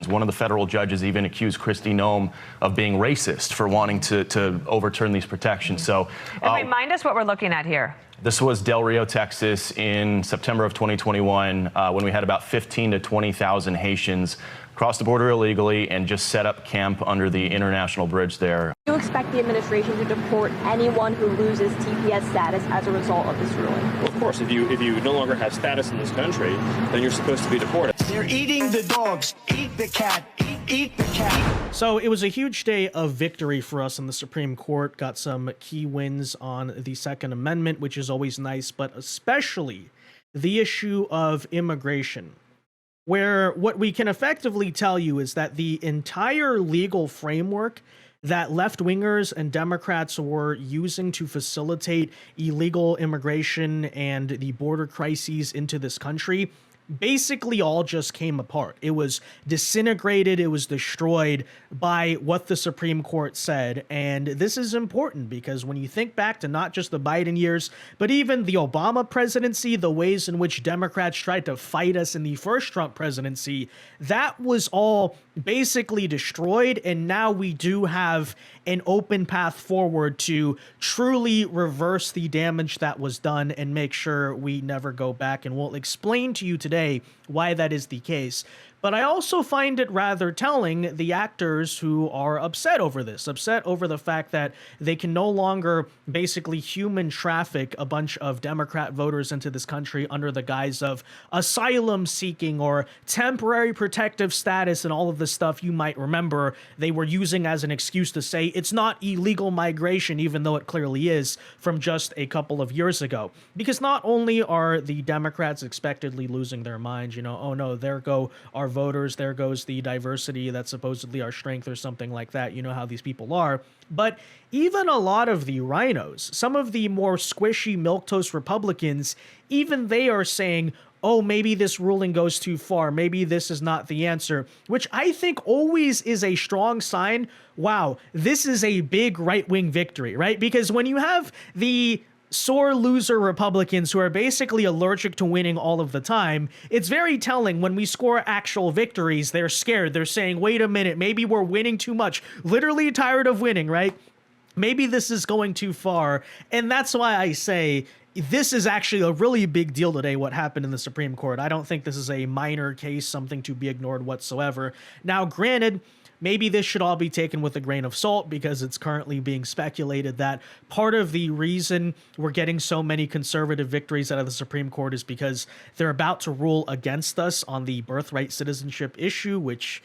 One of the federal judges even accused Kristi Noem of being racist for wanting to overturn these protections. So, and remind us what we're looking at here. This was Del Rio, Texas, in September of 2021, when we had about 15 to 20,000 Haitians cross the border illegally and just set up camp under the international bridge there. Do you expect the administration to deport anyone who loses TPS status as a result of this ruling? Well, of course, if you no longer have status in this country, then you're supposed to be deported. They're eating the dogs. Eat the cat. Eat the cat. So it was a huge day of victory for us in the Supreme Court. Got some key wins on the Second Amendment, which is always nice, but especially the issue of immigration, where what we can effectively tell you is that the entire legal framework that left-wingers and Democrats were using to facilitate illegal immigration and the border crises into this country basically all just came apart. It was disintegrated, it was destroyed by what the Supreme Court said. And this is important because when you think back to not just the Biden years, but even the Obama presidency, the ways in which Democrats tried to fight us in the first Trump presidency, that was all basically destroyed. And now we do have an open path forward to truly reverse the damage that was done and make sure we never go back. And we'll explain to you today why that is the case. But I also find it rather telling the actors who are upset over this, upset over the fact that they can no longer basically human traffic a bunch of Democrat voters into this country under the guise of asylum seeking or temporary protective status and all of the stuff you might remember they were using as an excuse to say it's not illegal migration, even though it clearly is, from just a couple of years ago. Because not only are the Democrats expectedly losing their minds, you know, oh no, there go our voters, there goes the diversity that's supposedly our strength or something like that. You know how these people are. But even a lot of the RINOs, some of the more squishy milquetoast Republicans, even they are saying, oh, maybe this ruling goes too far. Maybe this is not the answer, which I think always is a strong sign. Wow, this is a big right-wing victory, right? Because when you have the sore loser Republicans who are basically allergic to winning all of the time, it's very telling when we score actual victories. They're scared. They're saying, wait a minute, maybe we're winning too much. Literally tired of winning, right? Maybe this is going too far. And that's why I say this is actually a really big deal today, what happened in the Supreme Court. I don't think this is a minor case, something to be ignored whatsoever. Now, granted, maybe this should all be taken with a grain of salt because it's currently being speculated that part of the reason we're getting so many conservative victories out of the Supreme Court is because they're about to rule against us on the birthright citizenship issue, which,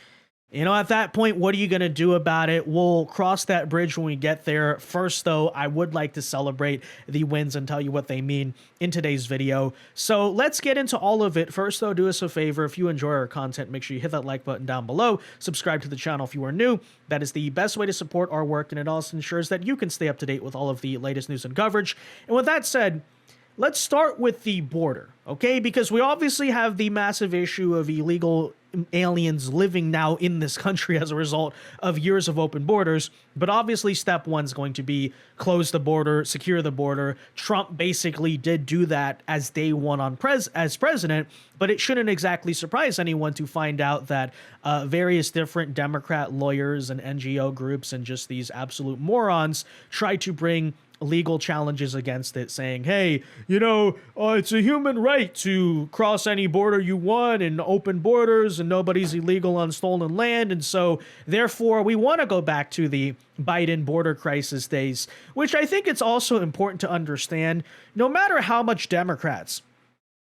you know, at that point, what are you going to do about it? We'll cross that bridge when we get there. First, though, I would like to celebrate the wins and tell you what they mean in today's video. So let's get into all of it. First, though, do us a favor. If you enjoy our content, make sure you hit that like button down below. Subscribe to the channel if you are new. That is the best way to support our work, and it also ensures that you can stay up to date with all of the latest news and coverage. And with that said, let's start with the border, okay? Because we obviously have the massive issue of illegal aliens living now in this country as a result of years of open borders. But obviously step one is going to be close the border, secure the border. Trump basically did do that as day one on as president, but it shouldn't exactly surprise anyone to find out that various different Democrat lawyers and NGO groups and just these absolute morons try to bring legal challenges against it, saying, hey, you know, it's a human right to cross any border you want and open borders and nobody's illegal on stolen land. And so therefore we want to go back to the Biden border crisis days, which I think it's also important to understand, no matter how much Democrats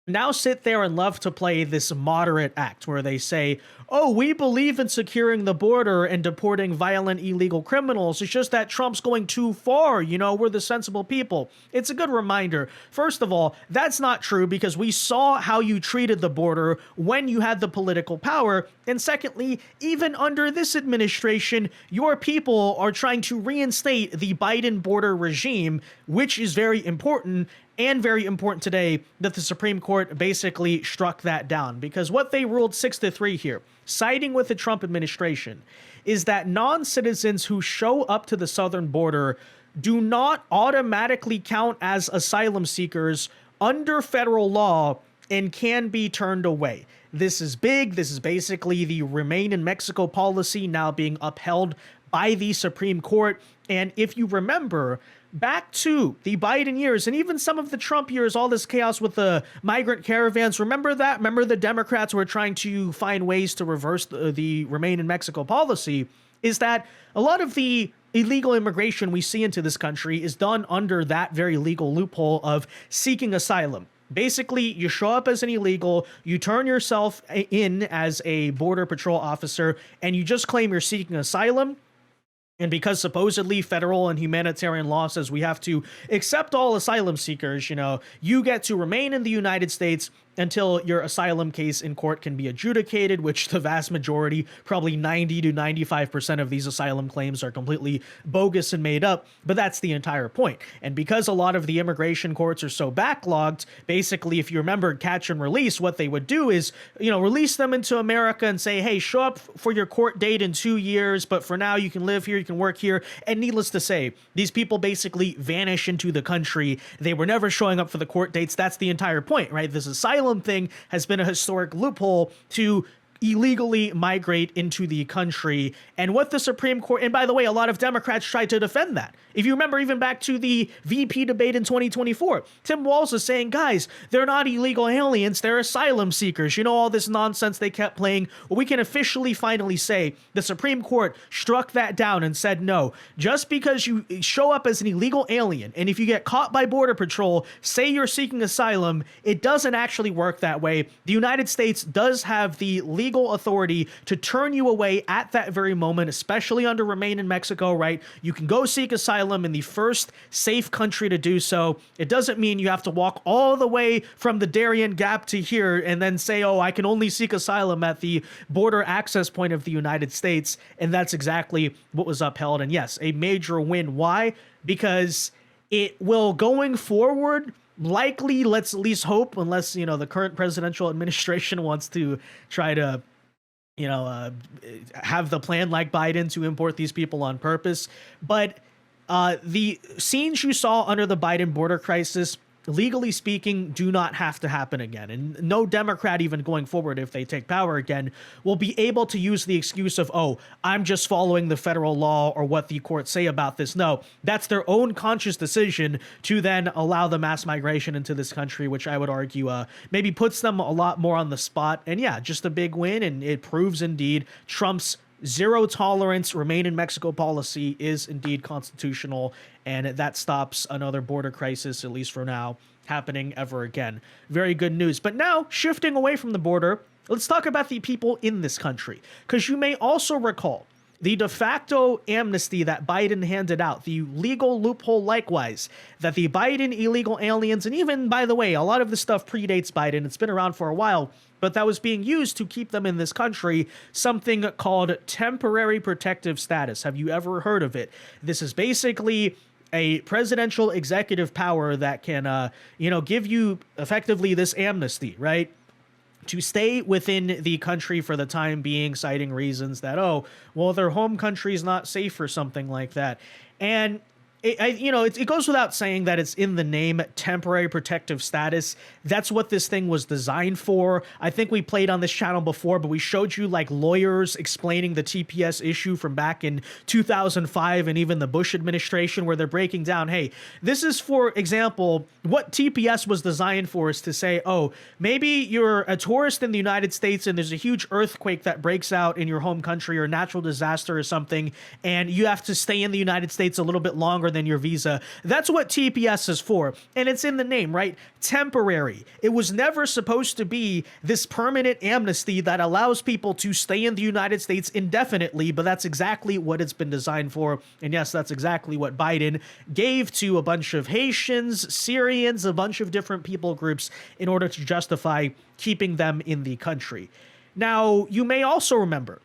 now sit there and love to play this moderate act where they say, oh, we believe in securing the border and deporting violent illegal criminals. It's just that Trump's going too far. You know, we're the sensible people. It's a good reminder. First of all, that's not true because we saw how you treated the border when you had the political power. And secondly, even under this administration, your people are trying to reinstate the Biden border regime, which is very important. And very important today that the Supreme Court basically struck that down, because what they ruled 6-3 here, siding with the Trump administration, is that non-citizens who show up to the southern border do not automatically count as asylum seekers under federal law and can be turned away. This is big. This is basically the Remain in Mexico policy now being upheld by the Supreme Court. And if you remember, back to the Biden years and even some of the Trump years, all this chaos with the migrant caravans, remember that? Remember the Democrats were trying to find ways to reverse the Remain in Mexico policy, is that a lot of the illegal immigration we see into this country is done under that very legal loophole of seeking asylum. Basically, you show up as an illegal, you turn yourself in as a Border Patrol officer, and you just claim you're seeking asylum. And because supposedly federal and humanitarian law says we have to accept all asylum seekers, you get to remain in the United States until your asylum case in court can be adjudicated, which the vast majority, probably 90 to 95% of these asylum claims are completely bogus and made up, but that's the entire point. And because a lot of the immigration courts are so backlogged, basically, if you remember catch and release, what they would do is, release them into America and say, hey, show up for your court date in 2 years, but for now you can live here, you can work here. And needless to say, these people basically vanish into the country. They were never showing up for the court dates. That's the entire point, right? This asylum thing has been a historic loophole to illegally migrate into the country. And what the Supreme Court, and by the way, a lot of Democrats tried to defend that. If you remember, even back to the VP debate in 2024, Tim Walz is saying, guys, they're not illegal aliens, they're asylum seekers. All this nonsense they kept playing. Well, we can officially finally say the Supreme Court struck that down and said, no, just because you show up as an illegal alien, and if you get caught by Border Patrol, say you're seeking asylum, it doesn't actually work that way. The United States does have the legal authority to turn you away at that very moment, especially under Remain in Mexico, right? You can go seek asylum in the first safe country to do so. It doesn't mean you have to walk all the way from the Darien Gap to here and then say, oh, I can only seek asylum at the border access point of the United States. And that's exactly what was upheld. And yes, a major win. Why? Because it will, going forward, likely, let's at least hope, unless, the current presidential administration wants to try to have the plan like Biden to import these people on purpose. But the scenes you saw under the Biden border crisis, legally speaking, do not have to happen again. And no Democrat, even going forward, if they take power again, will be able to use the excuse of, oh, I'm just following the federal law or what the courts say about this. No, that's their own conscious decision to then allow the mass migration into this country, which I would argue maybe puts them a lot more on the spot. And yeah, just a big win. And it proves indeed Trump's zero tolerance Remain in Mexico policy is indeed constitutional, and that stops another border crisis, at least for now, happening ever again. Very good news. But now, shifting away from the border, let's talk about the people in this country, because you may also recall the de facto amnesty that Biden handed out, the legal loophole likewise, that the Biden illegal aliens, and even, by the way, a lot of this stuff predates Biden, it's been around for a while, but that was being used to keep them in this country, something called temporary protective status. Have you ever heard of it? This is basically a presidential executive power that can, give you effectively this amnesty, right? To stay within the country for the time being, citing reasons that, oh, well, their home country is not safe or something like that. And it goes without saying that it's in the name, temporary protective status. That's what this thing was designed for. I think we played on this channel before, but we showed you like lawyers explaining the TPS issue from back in 2005 and even the Bush administration, where they're breaking down, hey, this is, for example, what TPS was designed for is to say, oh, maybe you're a tourist in the United States and there's a huge earthquake that breaks out in your home country or a natural disaster or something, and you have to stay in the United States a little bit longer than your visa. That's what TPS is for. And it's in the name, right? Temporary. It was never supposed to be this permanent amnesty that allows people to stay in the United States indefinitely, but that's exactly what it's been designed for. And yes, that's exactly what Biden gave to a bunch of Haitians, Syrians, a bunch of different people groups in order to justify keeping them in the country. Now, you may also remember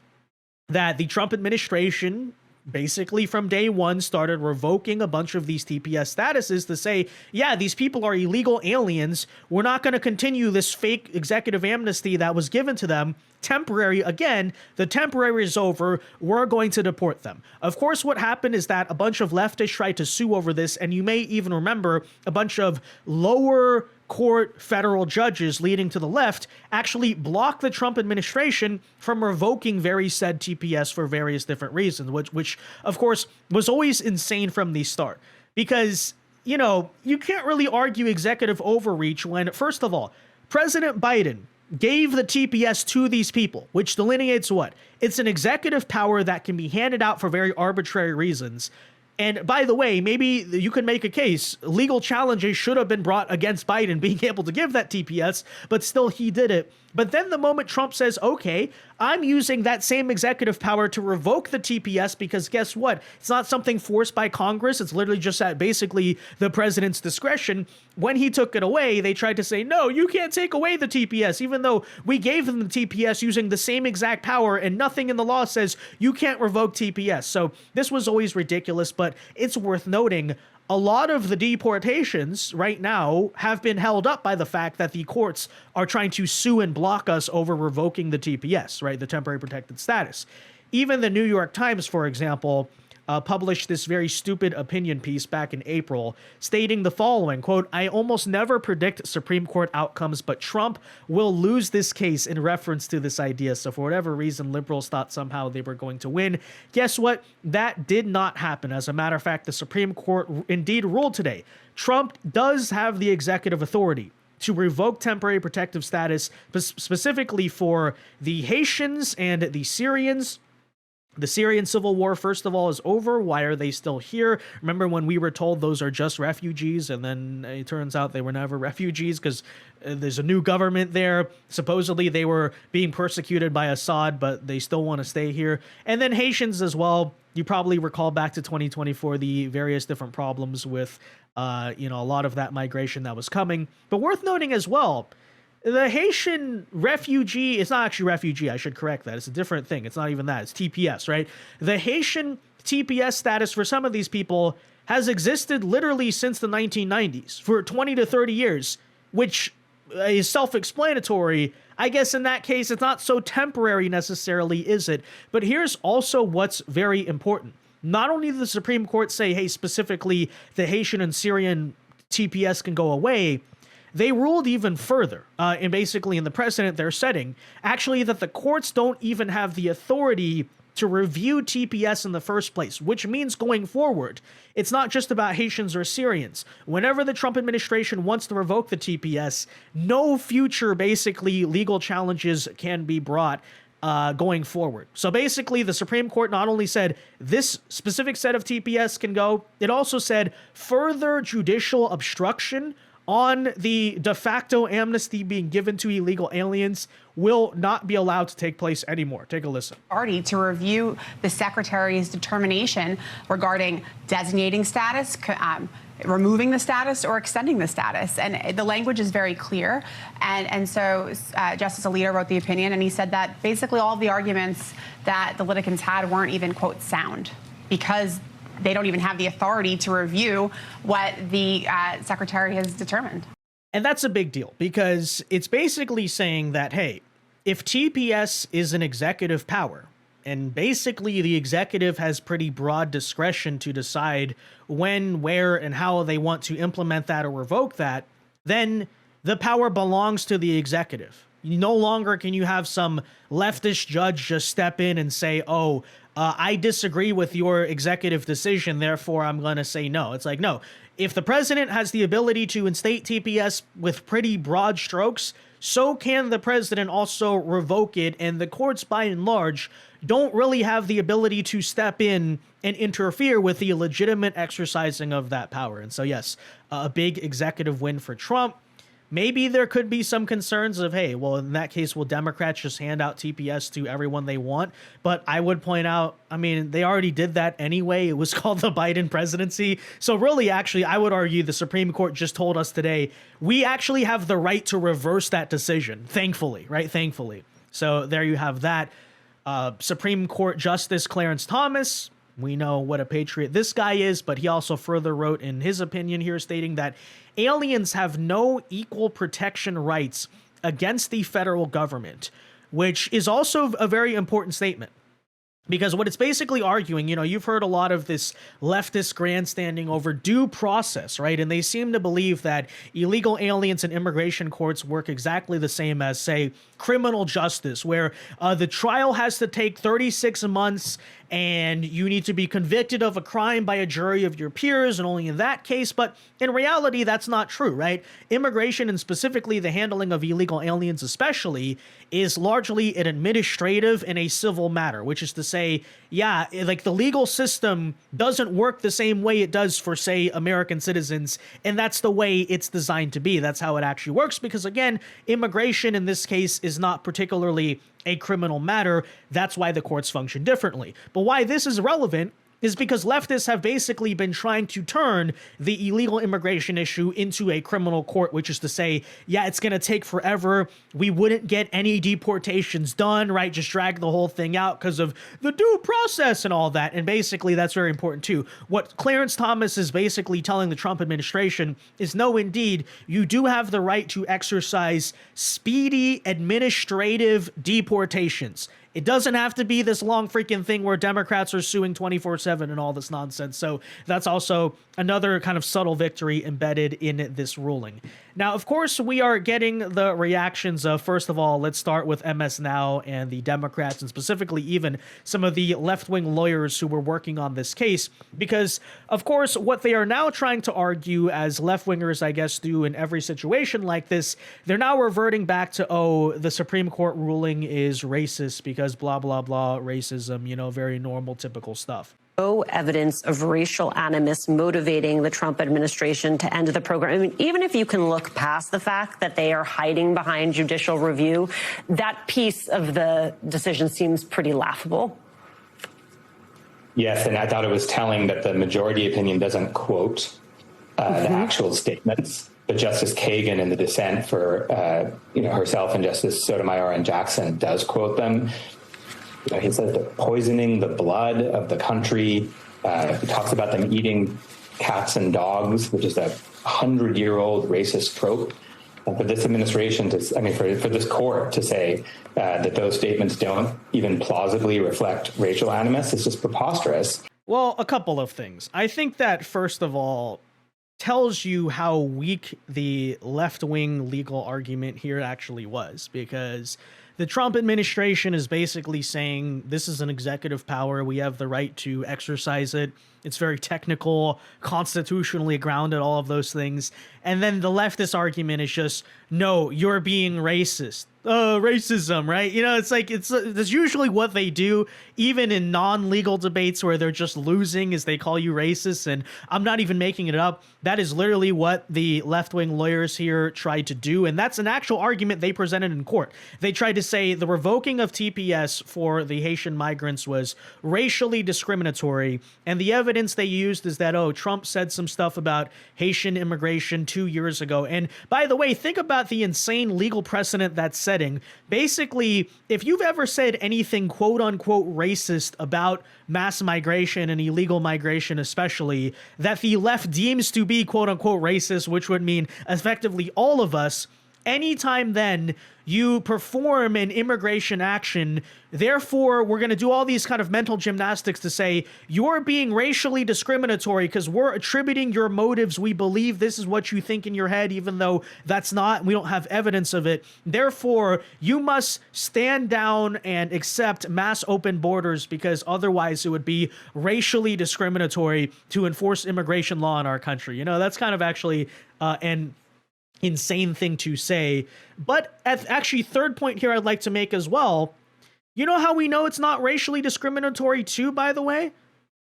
that the Trump administration basically from day one started revoking a bunch of these TPS statuses to say, yeah, these people are illegal aliens. We're not going to continue this fake executive amnesty that was given to them. Temporary, again, the temporary is over. We're going to deport them. Of course, what happened is that a bunch of leftists tried to sue over this, and you may even remember a bunch of lower court federal judges leading to the left actually blocked the Trump administration from revoking very said TPS for various different reasons, which of course was always insane from the start. Because, you know, you can't really argue executive overreach when, first of all, President Biden gave the TPS to these people, which delineates what? It's an executive power that can be handed out for very arbitrary reasons. And by the way, maybe you could make a case legal challenges should have been brought against Biden being able to give that TPS, but still he did it. But then the moment Trump says, okay, I'm using that same executive power to revoke the TPS because guess what? It's not something forced by Congress. It's literally just at basically the president's discretion. When he took it away, they tried to say, no, you can't take away the TPS, even though we gave them the TPS using the same exact power and nothing in the law says you can't revoke TPS. So this was always ridiculous, but it's worth noting a lot of the deportations right now have been held up by the fact that the courts are trying to sue and block us over revoking the TPS, right? The temporary protected status. Even the New York Times, for example, published this very stupid opinion piece back in April stating the following, quote, I almost never predict Supreme Court outcomes, but Trump will lose this case in reference to this idea. So for whatever reason, liberals thought somehow they were going to win. Guess what? That did not happen. As a matter of fact, the Supreme Court indeed ruled today. Trump does have the executive authority to revoke temporary protective status, specifically for the Haitians and the Syrians. The Syrian civil war, first of all, is over. Why are they still here? Remember when we were told those are just refugees, and then it turns out they were never refugees because there's a new government there. Supposedly they were being persecuted by Assad, but they still want to stay here. And then Haitians as well. You probably recall back to 2024, the various different problems with, a lot of that migration that was coming. But worth noting as well, the Haitian refugee, it's not actually refugee, I should correct that. It's a different thing. It's not even that. It's TPS, right? The Haitian TPS status for some of these people has existed literally since the 1990s, for 20 to 30 years, which is self-explanatory. I guess in that case, it's not so temporary necessarily, is it? But here's also what's very important. Not only did the Supreme Court say, hey, specifically the Haitian and Syrian TPS can go away, they ruled even further, and basically in the precedent they're setting, actually that the courts don't even have the authority to review TPS in the first place, which means going forward, it's not just about Haitians or Syrians. Whenever the Trump administration wants to revoke the TPS, no future basically legal challenges can be brought going forward. So basically, the Supreme Court not only said this specific set of TPS can go, it also said further judicial obstruction on the de facto amnesty being given to illegal aliens will not be allowed to take place anymore. Take a listen. Party to review the secretary's determination regarding designating status, removing the status, or extending the status. And the language is very clear. And so Justice Alito wrote the opinion, and he said that basically all of the arguments that the litigants had weren't even, quote, sound, because they don't even have the authority to review what the secretary has determined. And that's a big deal because it's basically saying that, hey, if TPS is an executive power, and basically the executive has pretty broad discretion to decide when, where, and how they want to implement that or revoke that, then the power belongs to the executive. No longer can you have some leftist judge just step in and say, oh, I disagree with your executive decision, therefore I'm going to say no. It's like, no, if the president has the ability to instate TPS with pretty broad strokes, so can the president also revoke it. And the courts, by and large, don't really have the ability to step in and interfere with the legitimate exercising of that power. And so, yes, a big executive win for Trump. Maybe there could be some concerns of, hey, well, in that case, will Democrats just hand out TPS to everyone they want? But I would point out, I mean, they already did that anyway. It was called the Biden presidency. So really, actually, I would argue the Supreme Court just told us today, we actually have the right to reverse that decision, thankfully, right? Thankfully. So there you have that. Supreme Court Justice Clarence Thomas, we know what a patriot this guy is, but he also further wrote in his opinion here stating that aliens have no equal protection rights against the federal government, which is also a very important statement. Because what it's basically arguing, you've heard a lot of this leftist grandstanding over due process, right? And they seem to believe that illegal aliens and immigration courts work exactly the same as, say, criminal justice, where the trial has to take 36 months and you need to be convicted of a crime by a jury of your peers, and only in that case. But in reality, that's not true, right? Immigration, and specifically the handling of illegal aliens especially, is largely an administrative and a civil matter, which is to say, yeah, like the legal system doesn't work the same way it does for, say, American citizens, and that's the way it's designed to be. That's how it actually works, because again, immigration in this case is not particularly a criminal matter. That's why the courts function differently. But why this is relevant is because leftists have basically been trying to turn the illegal immigration issue into a criminal court, which is to say, yeah, it's going to take forever. We wouldn't get any deportations done, right? Just drag the whole thing out because of the due process and all that. And basically, that's very important too. What Clarence Thomas is basically telling the Trump administration is, no, indeed, you do have the right to exercise speedy administrative deportations. It doesn't have to be this long freaking thing where Democrats are suing 24/7 and all this nonsense. So that's also another kind of subtle victory embedded in this ruling. Now, of course, we are getting the reactions of, first of all, let's start with MS Now and the Democrats, and specifically even some of the left-wing lawyers who were working on this case, because, of course, what they are now trying to argue, as left-wingers, I guess, do in every situation like this, they're now reverting back to, oh, the Supreme Court ruling is racist because blah, blah, blah, racism, very normal, typical stuff. No evidence of racial animus motivating the Trump administration to end the program. I mean, even if you can look past the fact that they are hiding behind judicial review, that piece of the decision seems pretty laughable. Yes, and I thought it was telling that the majority opinion doesn't quote the actual statements. But Justice Kagan in the dissent for herself and Justice Sotomayor and Jackson does quote them. He says they're poisoning the blood of the country. He talks about them eating cats and dogs, which is a 100-year-old racist trope. For this administration for this court to say that those statements don't even plausibly reflect racial animus is just preposterous. Well, a couple of things. I think that, first of all, tells you how weak the left-wing legal argument here actually was, because the Trump administration is basically saying this is an executive power. We have the right to exercise it. It's very technical, constitutionally grounded, all of those things. And then the leftist argument is just, no, you're being racist. Racism, right? It's like, that's usually what they do, even in non-legal debates where they're just losing, is they call you racist. And I'm not even making it up. That is literally what the left-wing lawyers here tried to do. And that's an actual argument they presented in court. They tried to say the revoking of TPS for the Haitian migrants was racially discriminatory. And the evidence they used is that, Trump said some stuff about Haitian immigration 2 years ago. And by the way, think about the insane legal precedent that's setting. Basically, if you've ever said anything quote unquote racist about mass migration and illegal migration, especially, that the left deems to be quote unquote racist, which would mean effectively all of us, anytime then you perform an immigration action, therefore we're going to do all these kind of mental gymnastics to say you're being racially discriminatory because we're attributing your motives. We believe this is what you think in your head, even though that's not, we don't have evidence of it. Therefore, you must stand down and accept mass open borders because otherwise it would be racially discriminatory to enforce immigration law in our country. That's kind of actually an insane thing to say. But actually, third point here I'd like to make as well, you know how we know it's not racially discriminatory too, by the way?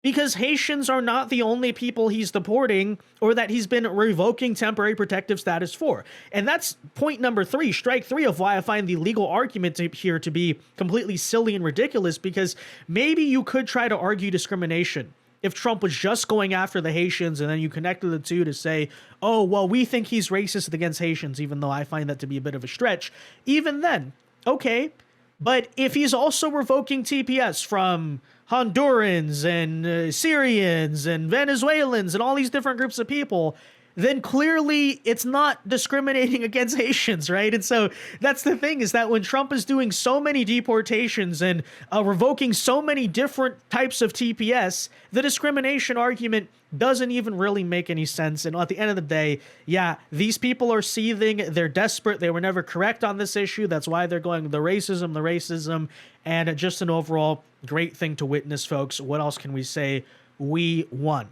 Because Haitians are not the only people he's deporting or that he's been revoking temporary protective status for. And that's point number 3, strike 3 of why I find the legal argument here to be completely silly and ridiculous, because maybe you could try to argue discrimination if Trump was just going after the Haitians and then you connected the two to say, oh, well, we think he's racist against Haitians, even though I find that to be a bit of a stretch. Even then, okay. But if he's also revoking TPS from Hondurans and Syrians and Venezuelans and all these different groups of people, then clearly it's not discriminating against Haitians, right? And so that's the thing, is that when Trump is doing so many deportations and revoking so many different types of TPS, the discrimination argument doesn't even really make any sense. And at the end of the day, yeah, these people are seething. They're desperate. They were never correct on this issue. That's why they're going the racism, and just an overall great thing to witness, folks. What else can we say? We won.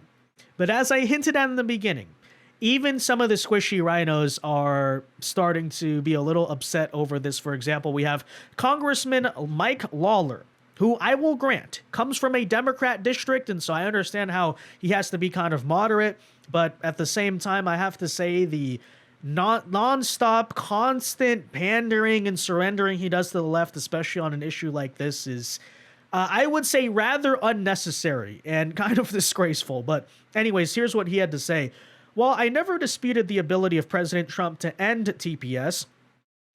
But as I hinted at in the beginning, even some of the squishy RINOs are starting to be a little upset over this. For example, we have Congressman Mike Lawler, who I will grant comes from a Democrat district, and so I understand how he has to be kind of moderate, but at the same time, I have to say the non-stop, constant pandering and surrendering he does to the left, especially on an issue like this, is, I would say, rather unnecessary and kind of disgraceful. But anyways, here's what he had to say. While I never disputed the ability of President Trump to end TPS,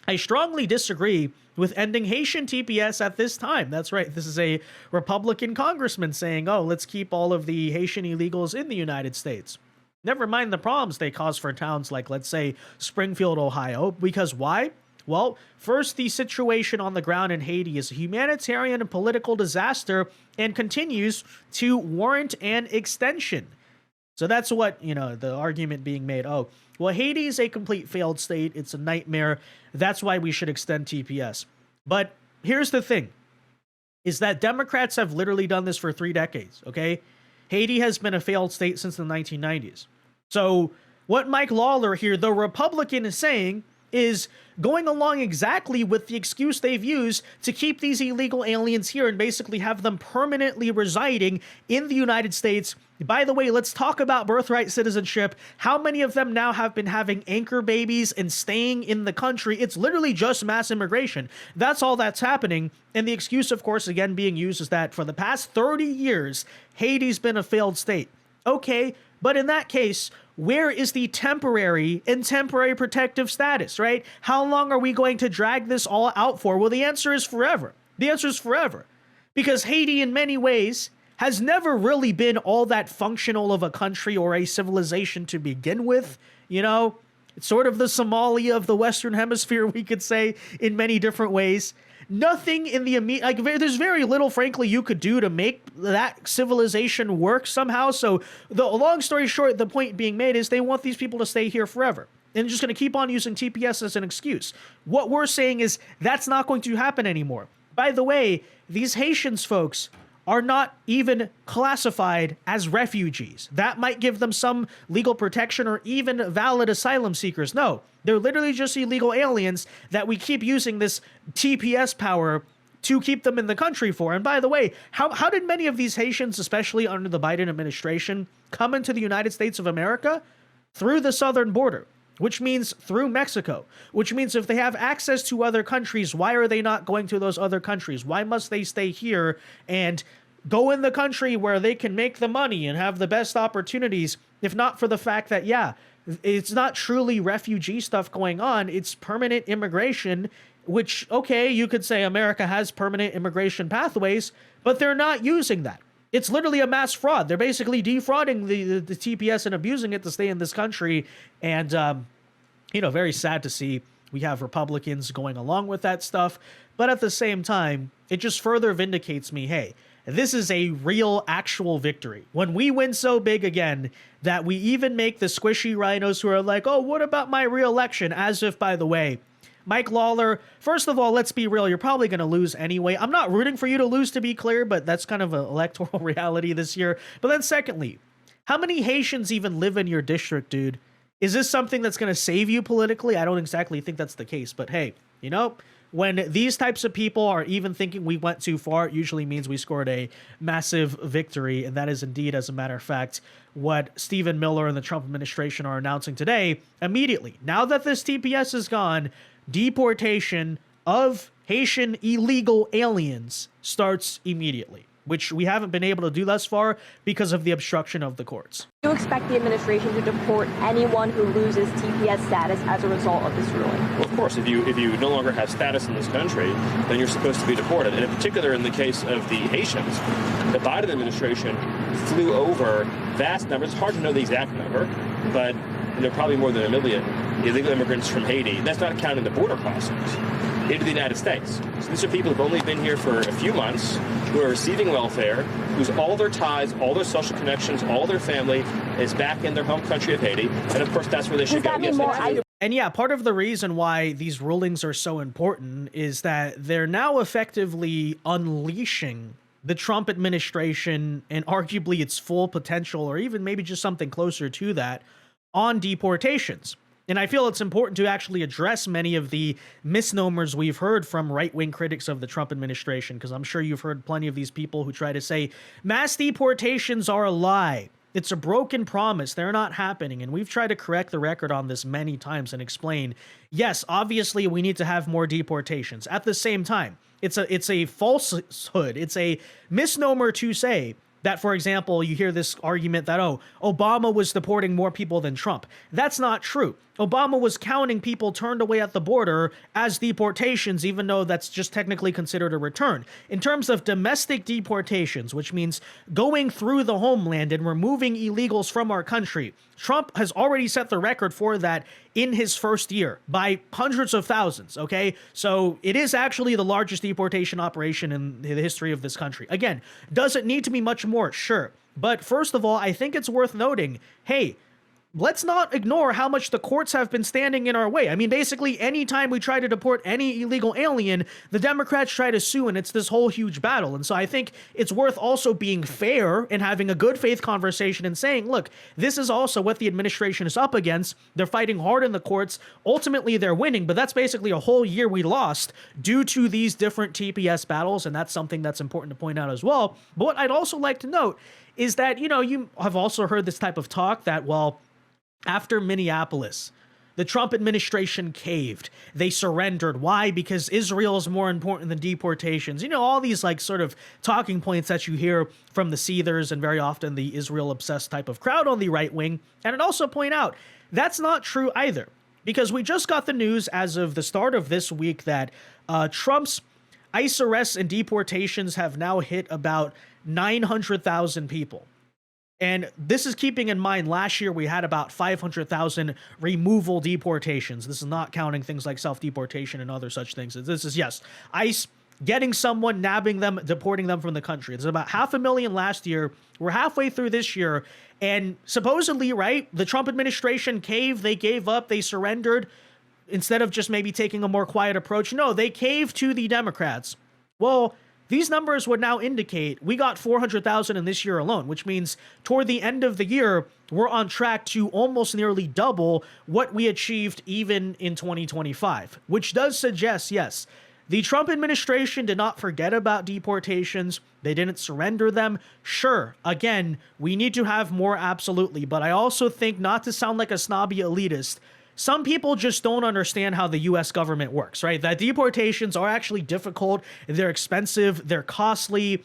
I strongly disagree with ending Haitian TPS at this time. That's right. This is a Republican congressman saying, oh, let's keep all of the Haitian illegals in the United States. Never mind the problems they cause for towns like, let's say, Springfield, Ohio. Because why? Well, first, the situation on the ground in Haiti is a humanitarian and political disaster and continues to warrant an extension. So that's what, the argument being made. Oh, well, Haiti is a complete failed state. It's a nightmare. That's why we should extend TPS. But here's the thing, is that Democrats have literally done this for 3 decades, okay? Haiti has been a failed state since the 1990s. So what Mike Lawler here, the Republican, is saying is going along exactly with the excuse they've used to keep these illegal aliens here and basically have them permanently residing in the United States. By the way, let's talk about birthright citizenship. How many of them now have been having anchor babies and staying in the country? It's literally just mass immigration. That's all that's happening. And the excuse, of course, again being used is that for the past 30 years, Haiti's been a failed state. Okay, but in that case, where is the temporary protective status, right? How long are we going to drag this all out for? Well, the answer is forever. The answer is forever. Because Haiti, in many ways, has never really been all that functional of a country or a civilization to begin with. It's sort of the Somalia of the Western Hemisphere, we could say, in many different ways. Nothing in the immediate, there's very little, frankly, you could do to make that civilization work somehow. So the long story short, the point being made is they want these people to stay here forever. And they're just going to keep on using TPS as an excuse. What we're saying is that's not going to happen anymore. By the way, these Haitians, folks, are not even classified as refugees. That might give them some legal protection or even valid asylum seekers. No, they're literally just illegal aliens that we keep using this TPS power to keep them in the country for. And by the way, how did many of these Haitians, especially under the Biden administration, come into the United States of America? Through the southern border, which means through Mexico, which means if they have access to other countries, why are they not going to those other countries? Why must they stay here and go in the country where they can make the money and have the best opportunities, if not for the fact that, yeah, it's not truly refugee stuff going on. It's permanent immigration, which, okay, you could say America has permanent immigration pathways, but they're not using that. It's literally a mass fraud. They're basically defrauding the TPS and abusing it to stay in this country. And, very sad to see we have Republicans going along with that stuff. But at the same time, it just further vindicates me, hey, this is a real, actual victory. When we win so big again that we even make the squishy RINOs who are like, oh, what about my re-election? As if, by the way, Mike Lawler, first of all, let's be real, you're probably going to lose anyway. I'm not rooting for you to lose, to be clear, but that's kind of an electoral reality this year. But then secondly, how many Haitians even live in your district, dude? Is this something that's going to save you politically? I don't exactly think that's the case, but hey, when these types of people are even thinking we went too far, it usually means we scored a massive victory. And that is indeed, as a matter of fact, what Stephen Miller and the Trump administration are announcing today. Immediately, now that this TPS is gone, deportation of Haitian illegal aliens starts immediately, which we haven't been able to do thus far because of the obstruction of the courts. Do you expect the administration to deport anyone who loses TPS status as a result of this ruling? Well, of course, if you no longer have status in this country, then you're supposed to be deported. And in particular, in the case of the Haitians, the Biden administration flew over vast numbers. It's hard to know the exact number, but probably more than 1 million illegal immigrants from Haiti. That's not counting the border crossings into the United States. So these are people who've only been here for a few months, who are receiving welfare, whose all their ties, all their social connections, all their family is back in their home country of Haiti. And of course, that's where they should go. And yeah, part of the reason why these rulings are so important is that they're now effectively unleashing the Trump administration and arguably its full potential, or even maybe just something closer to that, on deportations. And I feel it's important to actually address many of the misnomers we've heard from right-wing critics of the Trump administration, because I'm sure you've heard plenty of these people who try to say mass deportations are a lie. It's a broken promise. They're not happening. And we've tried to correct the record on this many times and explain, yes, obviously we need to have more deportations. At the same time, it's a falsehood. It's a misnomer to say that, for example, you hear this argument that, oh, Obama was deporting more people than Trump. That's not true. Obama was counting people turned away at the border as deportations, even though that's just technically considered a return. In terms of domestic deportations, which means going through the homeland and removing illegals from our country, Trump has already set the record for that in his first year by hundreds of thousands, okay? So it is actually the largest deportation operation in the history of this country. Again, does it need to be much more? Sure. But first of all, I think it's worth noting, hey, let's not ignore how much the courts have been standing in our way. I mean, basically, anytime we try to deport any illegal alien, the Democrats try to sue, and it's this whole huge battle. And so I think it's worth also being fair and having a good faith conversation and saying, look, this is also what the administration is up against. They're fighting hard in the courts. Ultimately, they're winning, but that's basically a whole year we lost due to these different TPS battles, and that's something that's important to point out as well. But what I'd also like to note is that, you have also heard this type of talk that, well, after Minneapolis, the Trump administration caved. They surrendered. Why? Because Israel is more important than deportations. All these sort of talking points that you hear from the seethers and very often the Israel-obsessed type of crowd on the right wing. And I'd also point out, that's not true either. Because we just got the news as of the start of this week that Trump's ICE arrests and deportations have now hit about 900,000 people. And this is keeping in mind last year we had about 500,000 removal deportations. This is not counting things like self-deportation and other such things. This is, yes, ICE getting someone, nabbing them, deporting them from the country. It's about 500,000 last year. We're halfway through this year. And supposedly, right, the Trump administration caved, they gave up, they surrendered. Instead of just maybe taking a more quiet approach, no, they caved to the Democrats. Well, these numbers would now indicate we got 400,000 in this year alone, which means toward the end of the year, we're on track to almost nearly double what we achieved even in 2025, which does suggest, yes, the Trump administration did not forget about deportations. They didn't surrender them. Sure, again, we need to have more, absolutely. But I also think, not to sound like a snobby elitist, some people just don't understand how the U.S. government works, right? That deportations are actually difficult, they're expensive, they're costly.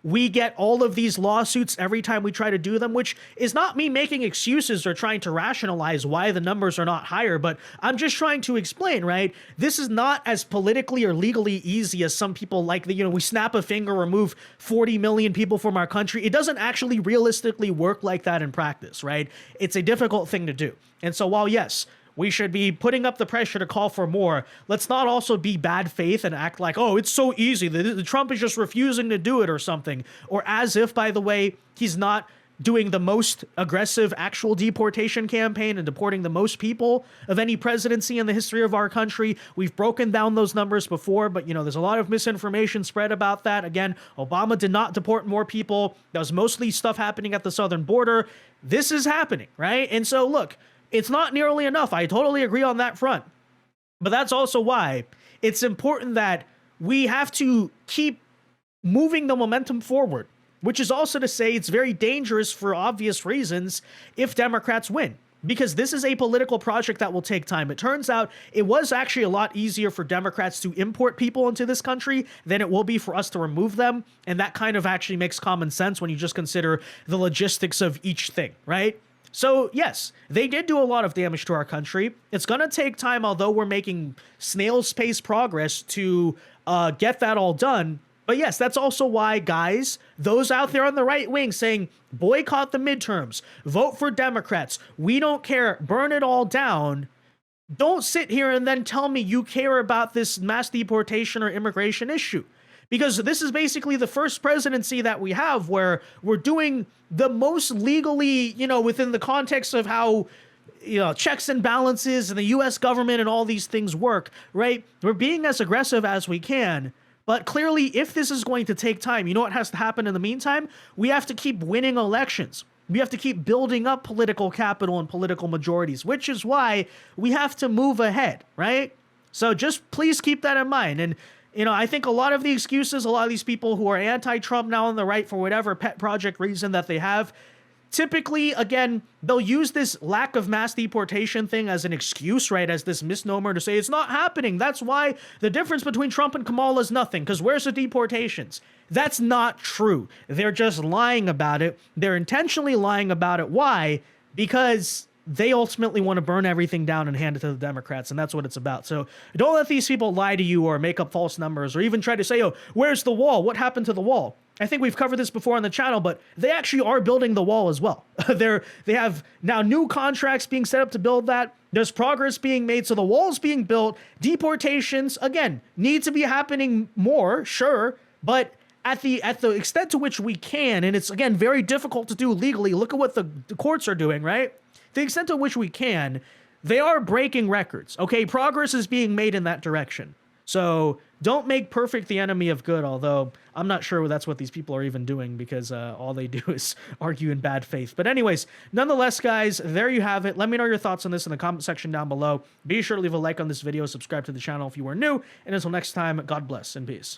We get all of these lawsuits every time we try to do them, which is not me making excuses or trying to rationalize why the numbers are not higher, but I'm just trying to explain, right? This is not as politically or legally easy as some people like, we snap a finger, remove 40 million people from our country. It doesn't actually realistically work like that in practice, right? It's a difficult thing to do. And so while, yes, we should be putting up the pressure to call for more, let's not also be bad faith and act like, oh, it's so easy. The Trump is just refusing to do it or something. Or as if, by the way, he's not doing the most aggressive actual deportation campaign and deporting the most people of any presidency in the history of our country. We've broken down those numbers before, but there's a lot of misinformation spread about that. Again, Obama did not deport more people. That was mostly stuff happening at the southern border. This is happening, right? And so look, it's not nearly enough. I totally agree on that front. But that's also why it's important that we have to keep moving the momentum forward, which is also to say it's very dangerous for obvious reasons if Democrats win, because this is a political project that will take time. It turns out it was actually a lot easier for Democrats to import people into this country than it will be for us to remove them. And that kind of actually makes common sense when you just consider the logistics of each thing, right? So, yes, they did do a lot of damage to our country. It's going to take time, although we're making snail's pace progress to get that all done. But yes, that's also why, guys, those out there on the right wing saying, boycott the midterms, vote for Democrats, we don't care, burn it all down. Don't sit here and then tell me you care about this mass deportation or immigration issue. Because this is basically the first presidency that we have where we're doing the most legally, within the context of how, checks and balances and the U.S. government and all these things work, right? We're being as aggressive as we can. But clearly, if this is going to take time, you know what has to happen in the meantime? We have to keep winning elections. We have to keep building up political capital and political majorities, which is why we have to move ahead, right? So just please keep that in mind. And, I think a lot of the excuses, a lot of these people who are anti-Trump now on the right for whatever pet project reason that they have, typically, again, they'll use this lack of mass deportation thing as an excuse, right? As this misnomer to say it's not happening. That's why the difference between Trump and Kamala is nothing, because where's the deportations? That's not true. They're just lying about it. They're intentionally lying about it. Why? Because they ultimately want to burn everything down and hand it to the Democrats, and that's what it's about. So don't let these people lie to you or make up false numbers or even try to say, oh, where's the wall? What happened to the wall? I think we've covered this before on the channel, but they actually are building the wall as well. They have now new contracts being set up to build that. There's progress being made, so the wall's being built. Deportations, again, need to be happening more, sure, but at the extent to which we can, and it's, again, very difficult to do legally. Look at what the courts are doing, right? The extent to which we can, they are breaking records, okay? Progress is being made in that direction. So don't make perfect the enemy of good, although I'm not sure that's what these people are even doing because all they do is argue in bad faith. But anyways, nonetheless, guys, there you have it. Let me know your thoughts on this in the comment section down below. Be sure to leave a like on this video, subscribe to the channel if you are new, and until next time, God bless and peace.